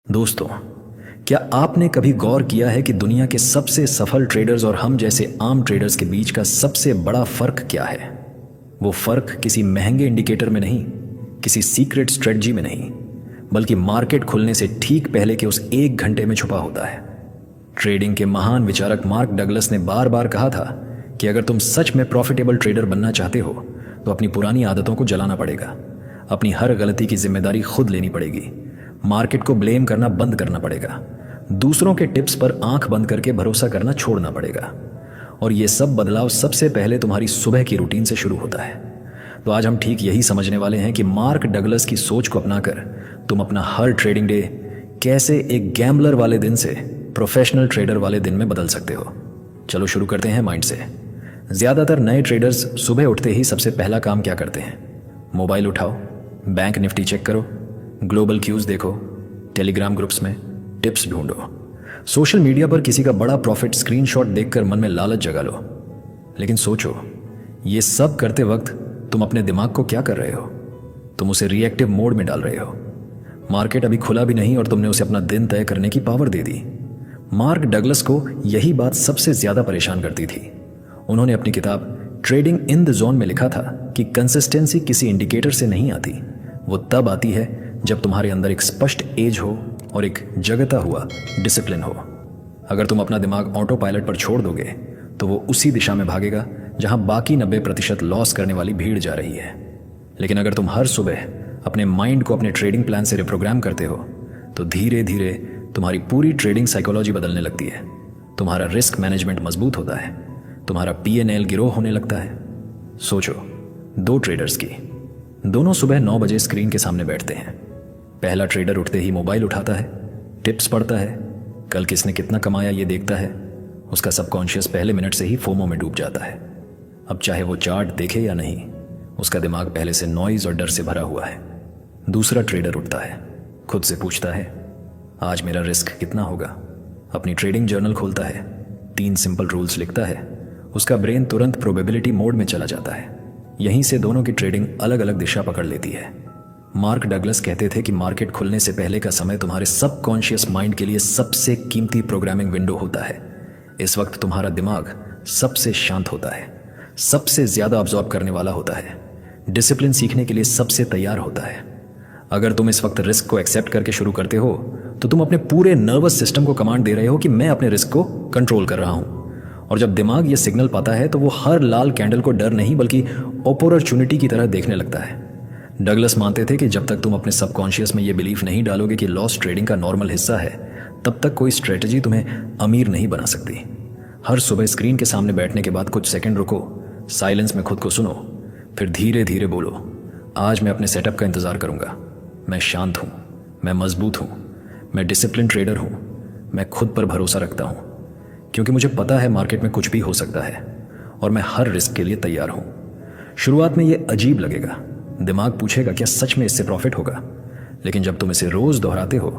दोस्तों, क्या आपने कभी गौर किया है कि दुनिया के सबसे सफल ट्रेडर्स और हम जैसे आम ट्रेडर्स के बीच का सबसे बड़ा फर्क क्या है? वो फर्क किसी महंगे इंडिकेटर में नहीं, किसी सीक्रेट स्ट्रेटजी में नहीं, बल्कि मार्केट खुलने से ठीक पहले के उस 1 घंटे में छुपा होता है। ट्रेडिंग के महान विचारक मार्क डगलस ने बार बार कहा था कि अगर तुम सच में प्रॉफिटेबल ट्रेडर बनना चाहते हो तो अपनी पुरानी आदतों को जलाना पड़ेगा, अपनी हर गलती की जिम्मेदारी खुद लेनी पड़ेगी, मार्केट को ब्लेम करना बंद करना पड़ेगा, दूसरों के टिप्स पर आंख बंद करके भरोसा करना छोड़ना पड़ेगा। और ये सब बदलाव सबसे पहले तुम्हारी सुबह की रूटीन से शुरू होता है। तो आज हम ठीक यही समझने वाले हैं कि मार्क डगलस की सोच को अपनाकर तुम अपना हर ट्रेडिंग डे कैसे एक गैम्बलर वाले दिन से प्रोफेशनल ट्रेडर वाले दिन में बदल सकते हो। चलो शुरू करते हैं माइंड से। ज़्यादातर नए ट्रेडर्स सुबह उठते ही सबसे पहला काम क्या करते हैं? मोबाइल उठाओ, बैंक निफ्टी चेक करो, ग्लोबल क्यूज़ देखो, टेलीग्राम ग्रुप्स में टिप्स ढूंढो, सोशल मीडिया पर किसी का बड़ा प्रॉफिट स्क्रीनशॉट देखकर मन में लालच जगा लो। लेकिन सोचो, ये सब करते वक्त तुम अपने दिमाग को क्या कर रहे हो? तुम उसे रिएक्टिव मोड में डाल रहे हो। मार्केट अभी खुला भी नहीं और तुमने उसे अपना दिन तय करने की पावर दे दी। मार्क डगलस को यही बात सबसे ज्यादा परेशान करती थी। उन्होंने अपनी किताब ट्रेडिंग इन द जोन में लिखा था कि कंसिस्टेंसी किसी इंडिकेटर से नहीं आती, वो तब आती है जब तुम्हारे अंदर एक स्पष्ट एज हो और एक जगता हुआ डिसिप्लिन हो। अगर तुम अपना दिमाग ऑटो पायलट पर छोड़ दोगे तो वो उसी दिशा में भागेगा जहां बाकी 90% लॉस करने वाली भीड़ जा रही है। लेकिन अगर तुम हर सुबह अपने माइंड को अपने ट्रेडिंग प्लान से रिप्रोग्राम करते हो तो धीरे धीरे तुम्हारी पूरी ट्रेडिंग साइकोलॉजी बदलने लगती है। तुम्हारा रिस्क मैनेजमेंट मजबूत होता है, तुम्हारा P&L गिरो होने लगता है। सोचो, 2 ट्रेडर्स की, दोनों सुबह 9 बजे स्क्रीन के सामने बैठते हैं। पहला ट्रेडर उठते ही मोबाइल उठाता है, टिप्स पढ़ता है, कल किसने कितना कमाया ये देखता है। उसका सबकॉन्शियस पहले मिनट से ही फोमो में डूब जाता है। अब चाहे वो चार्ट देखे या नहीं, उसका दिमाग पहले से नॉइज और डर से भरा हुआ है। दूसरा ट्रेडर उठता है, खुद से पूछता है, आज मेरा रिस्क कितना होगा? अपनी ट्रेडिंग जर्नल खोलता है, 3 सिंपल रूल्स लिखता है। उसका ब्रेन तुरंत प्रोबेबिलिटी मोड में चला जाता है। यहीं से दोनों की ट्रेडिंग अलग अलग दिशा पकड़ लेती है। मार्क डगलस कहते थे कि मार्केट खुलने से पहले का समय तुम्हारे सबकॉन्शियस माइंड के लिए सबसे कीमती प्रोग्रामिंग विंडो होता है। इस वक्त तुम्हारा दिमाग सबसे शांत होता है, सबसे ज्यादा ऑब्जॉर्व करने वाला होता है, डिसिप्लिन सीखने के लिए सबसे तैयार होता है। अगर तुम इस वक्त रिस्क को एक्सेप्ट करके शुरू करते हो तो तुम अपने पूरे नर्वस सिस्टम को कमांड दे रहे हो कि मैं अपने रिस्क को कंट्रोल कर रहा हूं। और जब दिमाग ये सिग्नल पाता है तो वो हर लाल कैंडल को डर नहीं बल्कि अपॉर्चुनिटी की तरह देखने लगता है। डगलस मानते थे कि जब तक तुम अपने सबकॉन्शियस में ये बिलीफ नहीं डालोगे कि लॉस ट्रेडिंग का नॉर्मल हिस्सा है, तब तक कोई स्ट्रेटजी तुम्हें अमीर नहीं बना सकती। हर सुबह स्क्रीन के सामने बैठने के बाद कुछ सेकंड रुको, साइलेंस में खुद को सुनो, फिर धीरे धीरे बोलो, आज मैं अपने सेटअप का इंतजार करूंगा। मैं शांत हूं, मैं मजबूत हूं, मैं डिसिप्लिन ट्रेडर हूं, मैं खुद पर भरोसा रखता हूं, क्योंकि मुझे पता है मार्केट में कुछ भी हो सकता है और मैं हर रिस्क के लिए तैयार हूं। शुरुआत में ये अजीब लगेगा, दिमाग पूछेगा क्या सच में इससे प्रॉफिट होगा? लेकिन जब तुम इसे रोज दोहराते हो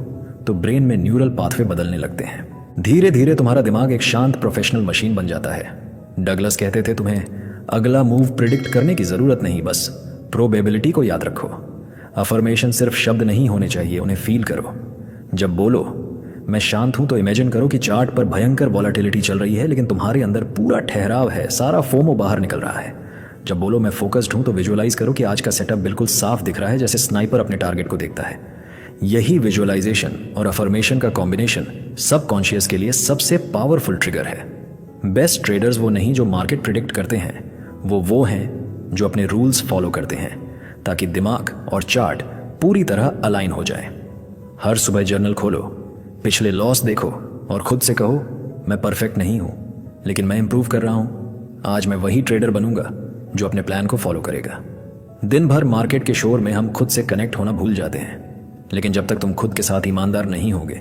तो ब्रेन में न्यूरल पाथवे बदलने लगते हैं। धीरे धीरे तुम्हारा दिमाग एक शांत प्रोफेशनल मशीन बन जाता है। डगलस कहते थे तुम्हें अगला मूव प्रिडिक्ट करने की जरूरत नहीं, बस प्रोबेबिलिटी को याद रखो। अफर्मेशन सिर्फ शब्द नहीं होने चाहिए, उन्हें फील करो। जब बोलो मैं शांत हूं तो इमेजिन करो कि चार्ट पर भयंकर वॉलेटिलिटी चल रही है, लेकिन तुम्हारे अंदर पूरा ठहराव है, सारा फोमो बाहर निकल रहा है। जब बोलो मैं फोकस्ड हूं तो विजुअलाइज करो कि आज का सेटअप बिल्कुल साफ दिख रहा है, जैसे स्नाइपर अपने टारगेट को देखता है। यही विजुअलाइजेशन और अफर्मेशन का कॉम्बिनेशन सबकॉन्शियस के लिए सबसे पावरफुल ट्रिगर है। बेस्ट ट्रेडर्स वो नहीं जो मार्केट प्रिडिक्ट करते हैं, वो हैं जो अपने रूल्स फॉलो करते हैं ताकि दिमाग और चार्ट पूरी तरह अलाइन हो जाए। हर सुबह जर्नल खोलो, पिछले लॉस देखो और खुद से कहो मैं परफेक्ट नहीं हूं, लेकिन मैं इंप्रूव कर रहा हूं। आज मैं वही ट्रेडर बनूंगा जो अपने प्लान को फॉलो करेगा। दिन भर मार्केट के शोर में हम खुद से कनेक्ट होना भूल जाते हैं, लेकिन जब तक तुम खुद के साथ ईमानदार नहीं होगे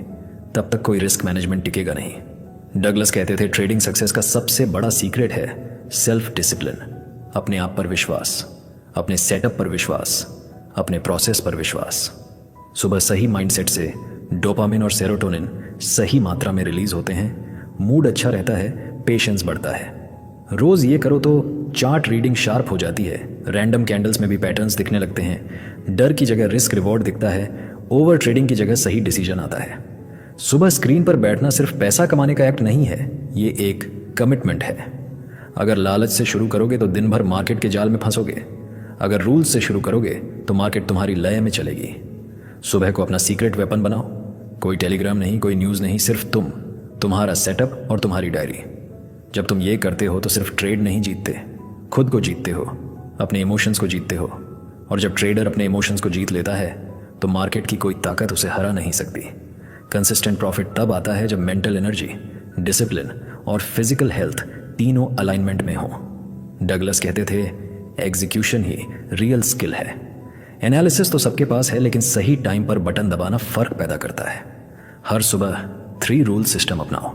तब तक कोई रिस्क मैनेजमेंट टिकेगा नहीं। डगलस कहते थे ट्रेडिंग सक्सेस का सबसे बड़ा सीक्रेट है सेल्फ डिसिप्लिन, अपने आप पर विश्वास, अपने सेटअप पर विश्वास, अपने प्रोसेस पर विश्वास। सुबह सही माइंडसेट से डोपामिन और सेरोटोनिन सही मात्रा में रिलीज होते हैं, मूड अच्छा रहता है, पेशेंस बढ़ता है। रोज ये करो तो चार्ट रीडिंग शार्प हो जाती है, रैंडम कैंडल्स में भी पैटर्न्स दिखने लगते हैं, डर की जगह रिस्क रिवॉर्ड दिखता है ओवर ट्रेडिंग की जगह सही डिसीजन आता है। सुबह स्क्रीन पर बैठना सिर्फ पैसा कमाने का एक्ट नहीं है, ये एक कमिटमेंट है। अगर लालच से शुरू करोगे तो दिन भर मार्केट के जाल में फंसोगे। अगर रूल्स से शुरू करोगे तो मार्केट तुम्हारी लय में चलेगी। सुबह को अपना सीक्रेट वेपन बनाओ। कोई टेलीग्राम नहीं, कोई न्यूज़ नहीं, सिर्फ तुम्हारा सेटअप और तुम्हारी डायरी। जब तुम ये करते हो तो सिर्फ ट्रेड नहीं जीतते, खुद को जीतते हो, अपने इमोशंस को जीतते हो। और जब ट्रेडर अपने इमोशंस को जीत लेता है तो मार्केट की कोई ताकत उसे हरा नहीं सकती। कंसिस्टेंट प्रॉफिट तब आता है जब मेंटल एनर्जी, डिसिप्लिन और फिजिकल हेल्थ तीनों अलाइनमेंट में हो। डगलस कहते थे, एग्जीक्यूशन ही रियल स्किल है। एनालिसिस तो सबके पास है, लेकिन सही टाइम पर बटन दबाना फर्क पैदा करता है। हर सुबह 3 रूल सिस्टम अपनाओ।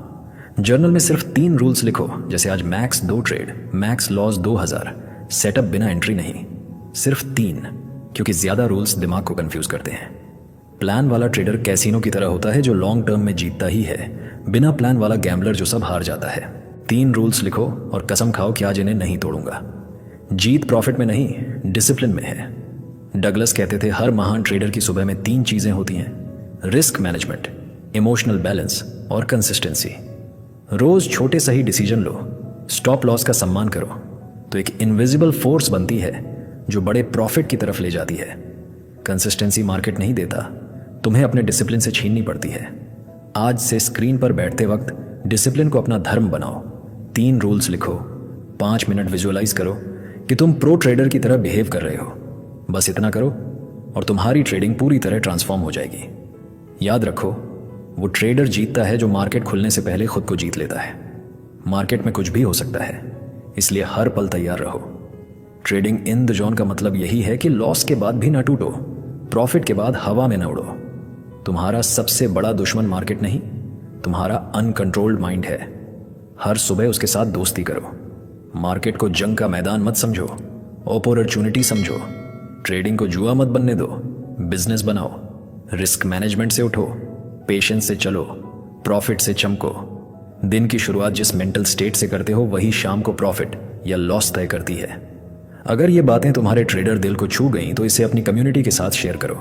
जर्नल में सिर्फ 3 रूल्स लिखो, जैसे आज max 2 trade, max loss 2000, setup बिना एंट्री नहीं। सिर्फ 3, क्योंकि ज्यादा रूल्स दिमाग को कंफ्यूज करते हैं। प्लान वाला ट्रेडर कैसीनो की तरह होता है जो लॉन्ग टर्म में जीतता ही है, बिना प्लान वाला गैम्बलर जो सब हार जाता है। 3 रूल्स लिखो और कसम खाओ कि आज इन्हें नहीं तोड़ूंगा। जीत प्रॉफिट में नहीं, डिसिप्लिन में है। डगलस कहते थे, हर महान ट्रेडर की सुबह में 3 चीजें होती हैं, रिस्क मैनेजमेंट, इमोशनल बैलेंस और कंसिस्टेंसी। रोज छोटे सही डिसीजन लो, स्टॉप लॉस का सम्मान करो, तो एक इनविजिबल फोर्स बनती है जो बड़े प्रॉफिट की तरफ ले जाती है। कंसिस्टेंसी मार्केट नहीं देता, तुम्हें अपने डिसिप्लिन से छीननी पड़ती है। आज से स्क्रीन पर बैठते वक्त डिसिप्लिन को अपना धर्म बनाओ। 3 रूल्स लिखो, 5 मिनट विजुअलाइज करो कि तुम प्रो ट्रेडर की तरह बिहेव कर रहे हो। बस इतना करो और तुम्हारी ट्रेडिंग पूरी तरह ट्रांसफॉर्म हो जाएगी। याद रखो, वो ट्रेडर जीतता है जो मार्केट खुलने से पहले खुद को जीत लेता है। मार्केट में कुछ भी हो सकता है, इसलिए हर पल तैयार रहो। ट्रेडिंग इन द जोन का मतलब यही है कि लॉस के बाद भी ना टूटो, प्रॉफिट के बाद हवा में न उड़ो। तुम्हारा सबसे बड़ा दुश्मन मार्केट नहीं, तुम्हारा अनकंट्रोल्ड माइंड है। हर सुबह उसके साथ दोस्ती करो। मार्केट को जंग का मैदान मत समझो, अपॉर्चुनिटी समझो। ट्रेडिंग को जुआ मत बनने दो, बिजनेस बनाओ। रिस्क मैनेजमेंट से उठो, पेशेंस से चलो, प्रॉफिट से चमको। दिन की शुरुआत जिस मेंटल स्टेट से करते हो वही शाम को प्रॉफिट या लॉस तय करती है। अगर ये बातें तुम्हारे ट्रेडर दिल को छू गई तो इसे अपनी कम्युनिटी के साथ शेयर करो।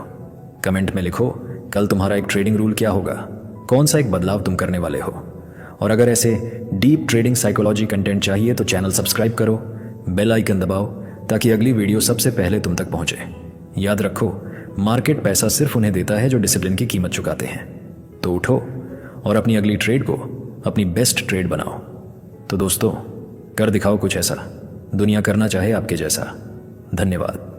कमेंट में लिखो, कल तुम्हारा एक ट्रेडिंग रूल क्या होगा, कौन सा एक बदलाव तुम करने वाले हो। और अगर ऐसे डीप ट्रेडिंग साइकोलॉजी कंटेंट चाहिए तो चैनल सब्सक्राइब करो, बेल आइकन दबाओ ताकि अगली वीडियो सबसे पहले तुम तक पहुंचे। याद रखो, मार्केट पैसा सिर्फ उन्हें देता है जो डिसिप्लिन की कीमत चुकाते हैं। तो उठो और अपनी अगली ट्रेड को अपनी बेस्ट ट्रेड बनाओ। तो दोस्तों, कर दिखाओ कुछ ऐसा दुनिया करना चाहे आपके जैसा। धन्यवाद।